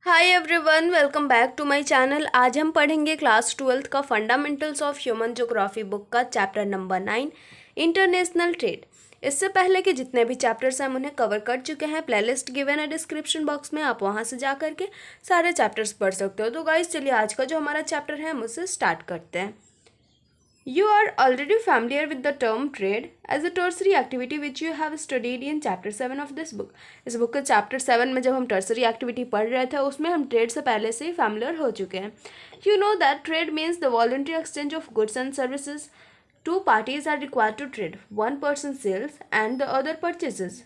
Hi everyone, welcome back to my channel. आज हम पढ़ेंगे क्लास 12th का fundamentals of human geography book का चैप्टर नंबर 9 इंटरनेशनल ट्रेड। इससे पहले के जितने भी चैप्टर्स हम उन्हें कवर कर चुके हैं। प्लेलिस्ट गिवन है डिस्क्रिप्शन बॉक्स में, आप वहां से जा करके सारे चैप्टर्स पढ़ सकते हो। तो गाइस चलिए आज का जो हमारा चैप्टर है हम उसे स्टार्ट करते हैं। You are already familiar with the term trade as a tertiary activity which you have studied in chapter 7 of this book. इस बुक के चैप्टर 7 में जब हम टर्सरी एक्टिविटी पढ़ रहे थे उसमें हम ट्रेड से पहले से ही फैमिलियर हो चुके हैं। You know that trade means the voluntary exchange of goods and services. Two parties are required to trade. One person sells and the other purchases.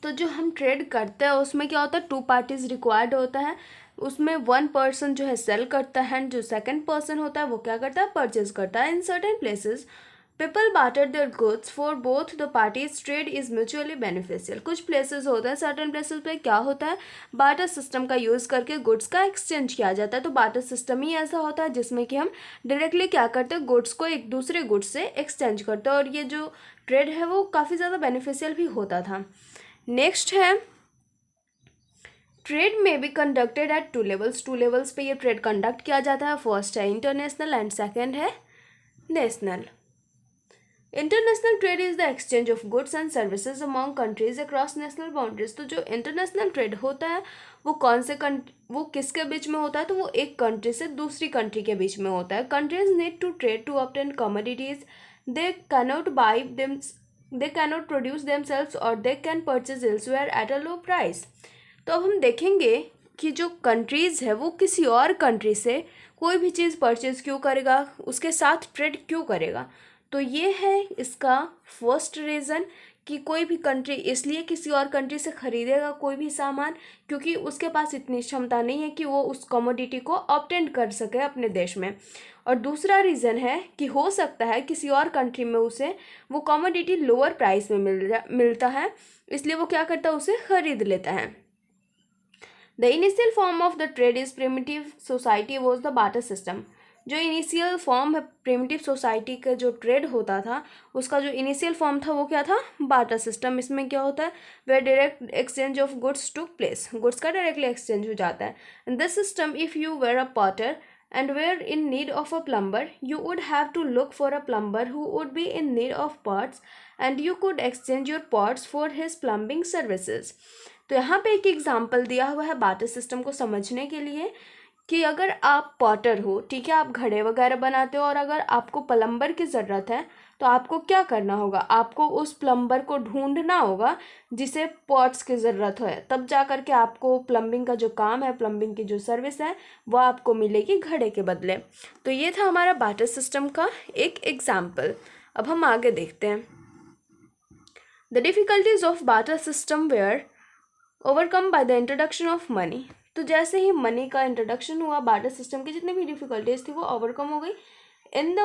तो जो हम ट्रेड करते हैं उसमें क्या होता है, टू पार्टीज रिक्वायर्ड होता है। उसमें वन पर्सन जो है सेल करता है एंड जो सेकंड पर्सन होता है वो क्या करता है, परचेज करता है। In certain places people barter their goods for both the parties. Trade is mutually beneficial. कुछ प्लेसेस होते हैं, सर्टेन प्लेसेस पे क्या होता है, बार्टर सिस्टम का यूज़ करके गुड्स का एक्सचेंज किया जाता है। तो बार्टर सिस्टम ही ऐसा होता है जिसमें कि हम डायरेक्टली क्या करते हैं, गुड्स को एक दूसरे गुड्स से एक्सचेंज करते हैं। और ये जो ट्रेड है वो काफ़ी ज़्यादा बेनिफिशियल भी होता था। नेक्स्ट है ट्रेड में be conducted at two levels. Two levels पे ये ट्रेड कंडक्ट किया जाता है। फर्स्ट है इंटरनेशनल एंड सेकंड है national. International trade is the exchange of goods and services among countries across national boundaries. तो जो इंटरनेशनल ट्रेड होता है वो वो किसके बीच में होता है, तो वो एक कंट्री से दूसरी कंट्री के बीच में होता है। Countries need to trade to obtain commodities they cannot buy them, they cannot produce themselves or they can purchase elsewhere at a low price। तो अब हम देखेंगे कि जो कंट्रीज़ है वो किसी और कंट्री से कोई भी चीज़ परचेज क्यों करेगा, उसके साथ ट्रेड क्यों करेगा। तो ये है इसका फर्स्ट रीज़न कि कोई भी कंट्री इसलिए किसी और कंट्री से ख़रीदेगा कोई भी सामान क्योंकि उसके पास इतनी क्षमता नहीं है कि वो उस कमोडिटी को ऑब्टेन कर सके अपने देश में। और दूसरा रीज़न है कि हो सकता है किसी और कंट्री में उसे वो कमोडिटी लोअर प्राइस में मिलता है, इसलिए वो क्या करता है, उसे ख़रीद लेता है। The initial form of the trade is primitive society was the barter system. जो इनिशियल फॉर्म है प्रिमिटिव सोसाइटी का जो ट्रेड होता था उसका जो इनिशियल फॉर्म था वो क्या था, बार्टर सिस्टम। इसमें क्या होता है, where direct exchange of goods took place. Goods का डायरेक्टली एक्सचेंज हो जाता है। In this system if you were a potter and were in need of a plumber, you would have to look for a plumber who would be in need of parts and you could exchange your parts for his plumbing services। तो यहाँ पे एक example दिया हुआ है barter system को समझने के लिए कि अगर आप पॉटर हो, ठीक है, आप घड़े वगैरह बनाते हो और अगर आपको प्लम्बर की ज़रूरत है तो आपको क्या करना होगा, आपको उस प्लम्बर को ढूंढना होगा जिसे पॉट्स की ज़रूरत है, तब जा कर के आपको प्लम्बिंग का जो काम है, प्लम्बिंग की जो सर्विस है वो आपको मिलेगी घड़े के बदले। तो ये था हमारा बार्टर सिस्टम का एक एग्जाम्पल। अब हम आगे देखते हैं। The difficulties of barter system were overcome by the introduction of money. तो जैसे ही मनी का इंट्रोडक्शन हुआ बार्टर सिस्टम की जितनी भी डिफ़िकल्टीज थी वो ओवरकम हो गई। In the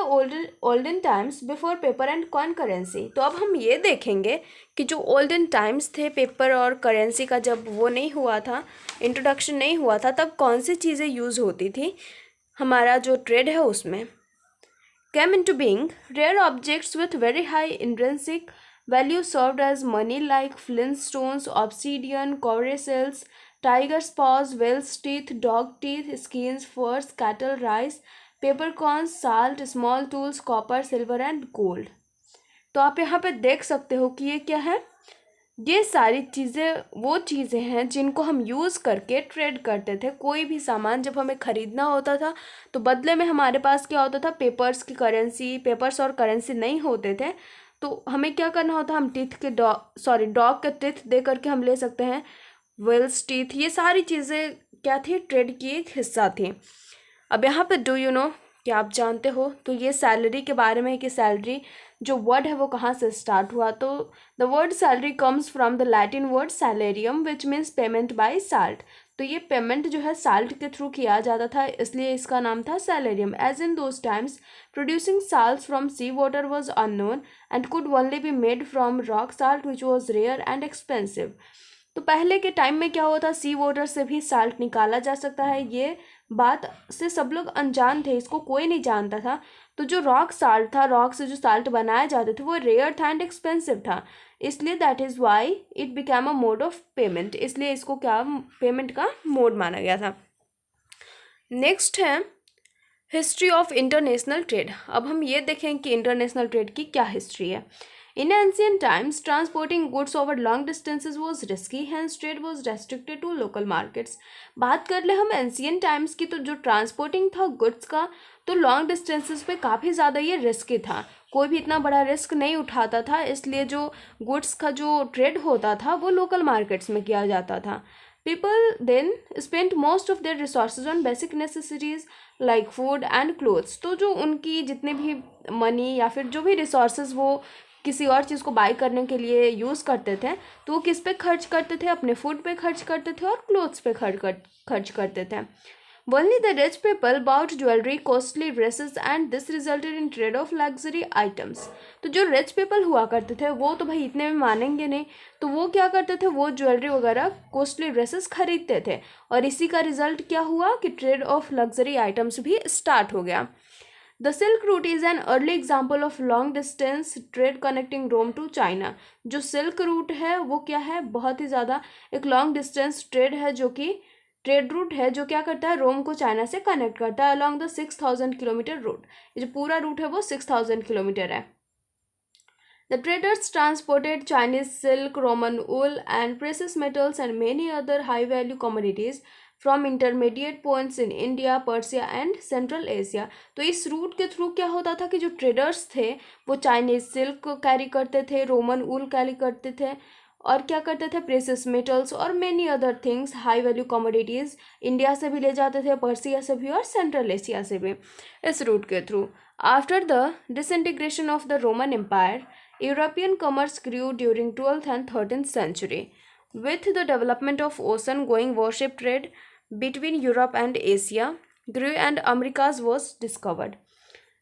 olden times before paper and coin currency. तो अब हम ये देखेंगे कि जो ओल्डन टाइम्स थे, पेपर और करेंसी का जब वो नहीं हुआ था, इंट्रोडक्शन नहीं हुआ था, तब कौन सी चीज़ें यूज़ होती थी हमारा जो ट्रेड है उसमें। Came into being rare objects with very high intrinsic value served as money like flintstones, obsidian, cowrie shells, tiger's paws, whale's teeth, dog teeth, skins, furs, cattle, rice, peppercorns, salt, small tools, copper, silver and gold। तो आप यहाँ पे देख सकते हो कि ये क्या है, ये सारी चीज़ें वो चीज़ें हैं जिनको हम यूज़ करके ट्रेड करते थे। कोई भी सामान जब हमें ख़रीदना होता था तो बदले में हमारे पास क्या होता था, पेपर्स की करेंसी, पेपर्स और करेंसी नहीं होते थे तो हमें क्या करना होता, हम डॉग के टीथ दे करके हम ले सकते हैं, वेल्स टीथ, ये सारी चीज़ें क्या थी, ट्रेड की एक हिस्सा थी। अब यहाँ पे डू यू नो, क्या आप जानते हो, तो ये सैलरी के बारे में है कि सैलरी जो वर्ड है वो कहाँ से स्टार्ट हुआ। तो the word salary comes from the Latin word salarium which means payment by salt. तो ये पेमेंट जो है साल्ट के थ्रू किया जाता था, इसलिए इसका नाम था salarium. As in those times producing salt from sea water was unknown and could only be made from rock salt which was rare and expensive. तो पहले के टाइम में क्या होता, सी वाटर से भी साल्ट निकाला जा सकता है, ये बात से सब लोग अनजान थे, इसको कोई नहीं जानता था। तो जो रॉक साल्ट था, रॉक से जो साल्ट बनाए जाते थे वो रेयर था एंड एक्सपेंसिव था, इसलिए that is why it became a mode of payment, इसलिए इसको क्या पेमेंट का मोड माना गया था। नेक्स्ट है हिस्ट्री ऑफ इंटरनेशनल ट्रेड। अब हम ये देखें कि इंटरनेशनल ट्रेड की क्या हिस्ट्री है। In ancient times, transporting goods over long distances was risky, hence trade was restricted to local markets. बात कर ले हम एंशियंट टाइम्स की, तो जो ट्रांसपोर्टिंग था गुड्स का, तो लॉन्ग डिस्टेंसेस पे काफ़ी ज़्यादा ये रिस्की था, कोई भी इतना बड़ा रिस्क नहीं उठाता था, इसलिए जो गुड्स का जो ट्रेड होता था वो लोकल मार्केट्स में किया जाता था। People then spent most of their resources on basic necessities like food and clothes. तो जो उनकी जितने भी मनी या फिर जो भी रिसोर्सेज वो किसी और चीज़ को बाय करने के लिए यूज़ करते थे, तो वो किस पे खर्च करते थे, अपने फूड पे खर्च करते थे और क्लोथ्स पे खर्च करते थे। Only the rich people bought jewelry, costly dresses and this resulted in trade of luxury items. तो जो रिच पीपल हुआ करते थे वो तो भाई इतने में मानेंगे नहीं, तो वो क्या करते थे, वो ज्वेलरी वगैरह कॉस्टली ड्रेसेस खरीदते थे, और इसी का रिजल्ट क्या हुआ कि ट्रेड ऑफ लग्जरी आइटम्स भी स्टार्ट हो गया। The silk route is an early example of long distance trade connecting Rome to China. जो सिल्क रूट है वो क्या है, बहुत ही ज़्यादा एक लॉन्ग डिस्टेंस ट्रेड है, जो कि ट्रेड रूट है जो क्या करता है, रोम को चाइना से कनेक्ट करता है अलॉन्ग द 6000 किलोमीटर रूट। ये जो पूरा रूट है वो 6000 किलोमीटर है। The traders transported Chinese silk, Roman wool, and precious metals and many other high-value commodities from intermediate points in India, Persia and Central Asia. तो इस रूट के through क्या होता था कि जो ट्रेडर्स थे वो चाइनीज सिल्क को कैरी करते थे, रोमन वूल कैरी करते थे, और क्या करते थे, प्रेसियस मेटल्स और many other things, high value commodities India से भी ले जाते थे, पर्सिया से भी और सेंट्रल एशिया से भी, इस रूट के through. After the disintegration of the Roman empire, European commerce grew during 12th and 13th century. With the development of ocean-going warship trade between Europe and Asia grew and Americas was discovered.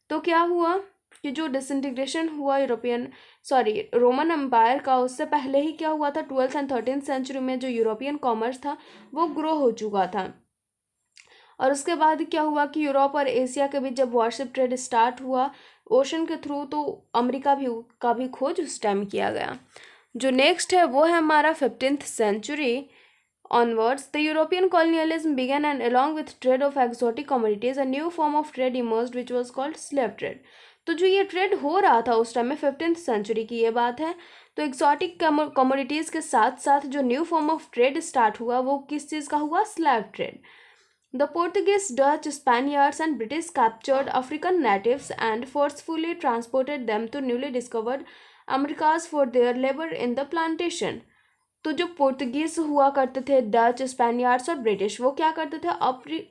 तो क्या हुआ कि जो disintegration हुआ Roman empire का, उससे पहले ही क्या हुआ था, 12th एंड 13th सेंचुरी में जो यूरोपियन कॉमर्स था वो ग्रो हो चुका था, और उसके बाद क्या हुआ कि यूरोप और एशिया के बीच जब वॉरशिप ट्रेड स्टार्ट हुआ ओशन के थ्रू, तो अमेरिका भी का भी खोज उस टाइम किया गया। जो नेक्स्ट है वो है हमारा 15th century onwards, the European colonialism began and along with trade of exotic commodities, a new form of trade emerged which was called slave trade. तो जो ये ट्रेड हो रहा था उस टाइम में 15th सेंचुरी की ये बात है, तो एक्सोटिक कमोडिटीज़ के साथ साथ जो new form of trade start हुआ वो किस चीज़ का हुआ, slave trade. The Portuguese, Dutch, Spaniards and British captured African natives and forcefully transported them to newly discovered Americas for their labor in the plantation. तो जो पोर्तुगीज हुआ करते थे, डच, स्पेनियार्ड्स और ब्रिटिश, वो क्या करते थे,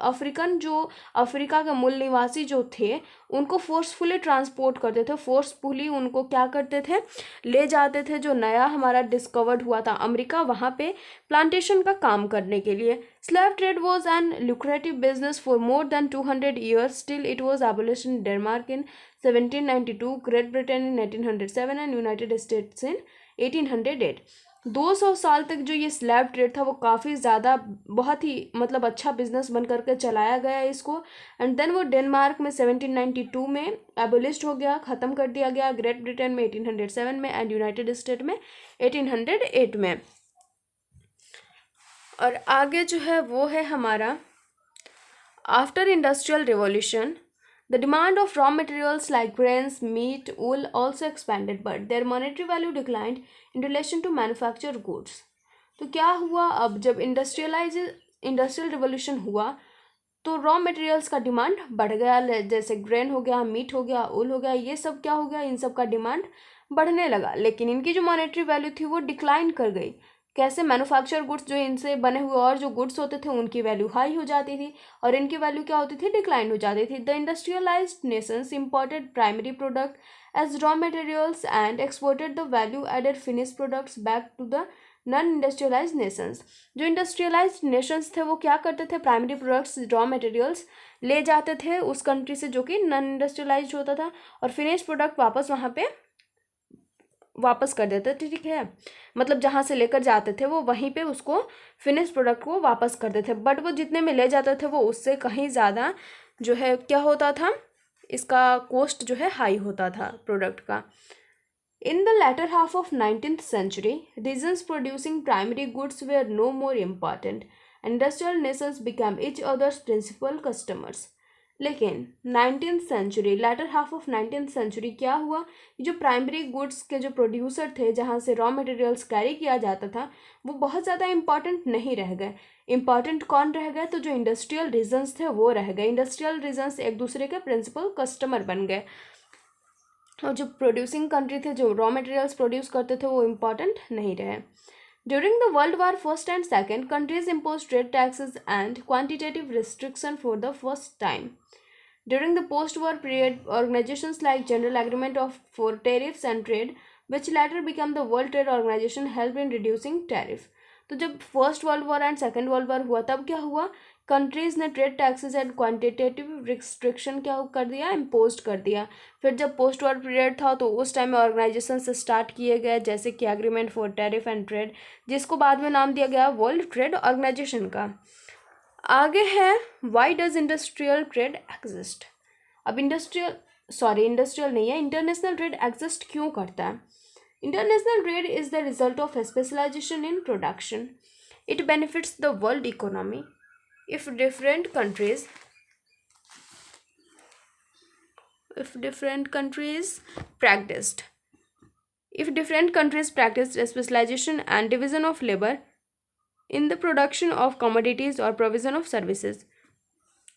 अफ्रीकन जो अफ्रीका के मूल निवासी जो थे उनको फोर्सफुली ट्रांसपोर्ट करते थे, फोर्सफुली उनको क्या करते थे, ले जाते थे जो नया हमारा डिस्कवर्ड हुआ था अमेरिका, वहाँ पे प्लांटेशन का काम करने के लिए। Slave trade was an lucrative business for more than 200 years till it was abolished in Denmark in 1792, Great Britain in 1807 and United States in 1808। 200 साल तक जो ये स्लैब ट्रेड था वो काफ़ी ज़्यादा बहुत ही मतलब अच्छा बिजनेस बन करके चलाया गया इसको, एंड देन वो डेनमार्क में 1792 में एबोलिश्ड हो गया, ख़त्म कर दिया गया, ग्रेट ब्रिटेन में 1807 में एंड यूनाइटेड स्टेट में 1808 में। और आगे जो है वो है हमारा after industrial revolution the demand of raw materials like grains, meat, wool also expanded, but their monetary value declined in relation to manufactured goods. तो क्या हुआ, अब जब इंडस्ट्रियल रिवोल्यूशन हुआ तो रॉ मटेरियल्स का डिमांड बढ़ गया, जैसे ग्रेन हो गया, मीट हो गया, वूल हो गया, ये सब क्या हो गया, इन सब का डिमांड बढ़ने लगा, लेकिन इनकी जो मॉनेटरी वैल्यू थी वो डिक्लाइन कर गई। कैसे, मैन्युफैक्चर गुड्स जो इनसे बने हुए और जो गुड्स होते थे उनकी वैल्यू हाई हो जाती थी और इनकी वैल्यू क्या होती थी, डिक्लाइन हो जाती थी। The industrialised nations imported primary product as raw materials and exported the value added finish products back to the non industrialised nations. जो इंडस्ट्रियलाइज्ड नेशंस थे वो क्या करते थे, प्राइमरी प्रोडक्ट्स रॉ मटेरियल्स ले जाते थे उस कंट्री से जो कि नॉन इंडस्ट्रियलाइज्ड होता था और फिनिश प्रोडक्ट वापस वहाँ पे वापस कर देते थे, ठीक है, मतलब जहाँ से लेकर जाते थे वो वहीं पे उसको फिनिश प्रोडक्ट को वापस कर देते थे, बट वो जितने में ले जाते थे वो उससे कहीं ज़्यादा जो है क्या होता था, इसका कॉस्ट जो है हाई होता था प्रोडक्ट का। In the latter half of 19th century, regions producing primary goods were no more important. Industrial nations became each other's principal customers. लेकिन 19th century, latter half of 19th century क्या हुआ, जो primary goods के जो producer थे, जहाँ से raw materials carry किया जाता था, वो बहुत ज़्यादा इंपॉर्टेंट नहीं रह गए। इंपॉर्टेंट कौन रह गए, तो जो इंडस्ट्रियल रीजन्स थे वो रह गए। इंडस्ट्रियल रीजन्स एक दूसरे के प्रिंसिपल कस्टमर बन गए, और जो प्रोड्यूसिंग कंट्री थे, जो रॉ मटेरियल्स प्रोड्यूस करते थे, वो इम्पॉर्टेंट नहीं रहे। During the world war first and second, countries impose trade taxes and quantitative restriction for the first time. During the post-war period, organizations like General Agreement for Tariffs and Trade, which later became the World Trade Organization, helped in reducing tariff. तो जब first world war and second world war हुआ तब क्या हुआ, countries ने trade taxes and quantitative restriction क्या कर दिया, इम्पोज कर दिया। फिर जब पोस्ट वॉर पीरियड था तो उस टाइम में ऑर्गेनाइजेशन से स्टार्ट किए गए, जैसे कि agreement for tariff and trade, जिसको बाद में नाम दिया गया वर्ल्ड ट्रेड ऑर्गेनाइजेशन का। आगे है why does industrial trade exist. अब इंडस्ट्रियल नहीं है, इंटरनेशनल ट्रेड एग्जिस्ट क्यों करता है। International trade is the result of specialisation in production. It benefits the world economy if different countries practiced specialization and division of labor in the production of commodities or provision of services।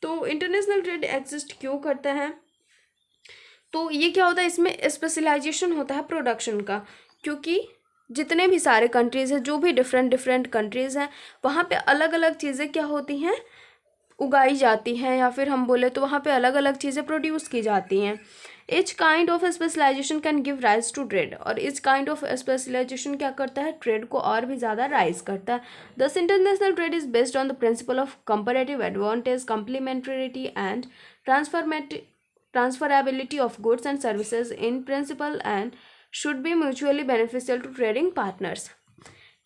तो international trade exist क्यों करता है, तो ये क्या होता है, इसमें स्पेशलाइजेशन होता है प्रोडक्शन का, क्योंकि जितने भी सारे कंट्रीज़ हैं, जो भी डिफरेंट कंट्रीज़ हैं, वहाँ पे अलग अलग चीज़ें क्या होती हैं, उगाई जाती हैं, या फिर हम बोले तो वहाँ पे अलग अलग चीज़ें प्रोड्यूस की जाती हैं। Each kind of specialisation can give rise to trade, और इच काइंड ऑफ स्पेशलाइजेशन क्या करता है, ट्रेड को और भी ज़्यादा राइज करता है। Thus international trade is based on the principle of comparative advantage, complementarity and transferability of goods and services in principle and should be mutually beneficial to trading partners।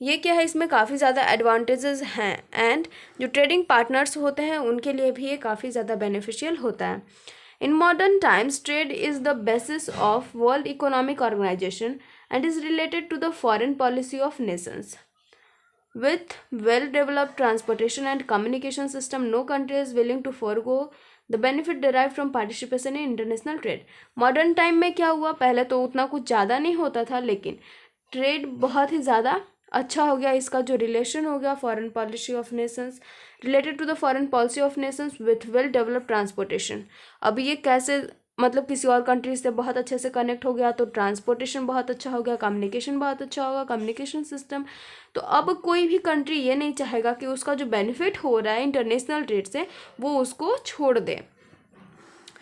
ये क्या है, इसमें काफ़ी ज़्यादा एडवांटेजेस हैं, एंड जो ट्रेडिंग पार्टनर्स होते हैं उनके लिए भी ये काफ़ी ज़्यादा बेनिफिशियल होता है। In modern times trade is the basis of world economic organisation and is related to the foreign policy of nations. With well-developed transportation and communication system, no country is willing to forego the benefit derived from participation in international trade। Modern time में क्या हुआ, पहले तो उतना कुछ ज़्यादा नहीं होता था, लेकिन ट्रेड बहुत ही ज़्यादा अच्छा हो गया। इसका जो रिलेशन हो गया foreign policy of nations, related to the foreign policy of nations with well developed transportation. अब ये कैसे, मतलब किसी और कंट्री से बहुत अच्छे से कनेक्ट हो गया, तो ट्रांसपोर्टेशन बहुत अच्छा हो गया, कम्युनिकेशन बहुत अच्छा होगा, कम्युनिकेशन सिस्टम। तो अब कोई भी कंट्री ये नहीं चाहेगा कि उसका जो बेनिफिट हो रहा है इंटरनेशनल ट्रेड से वो उसको छोड़ दे।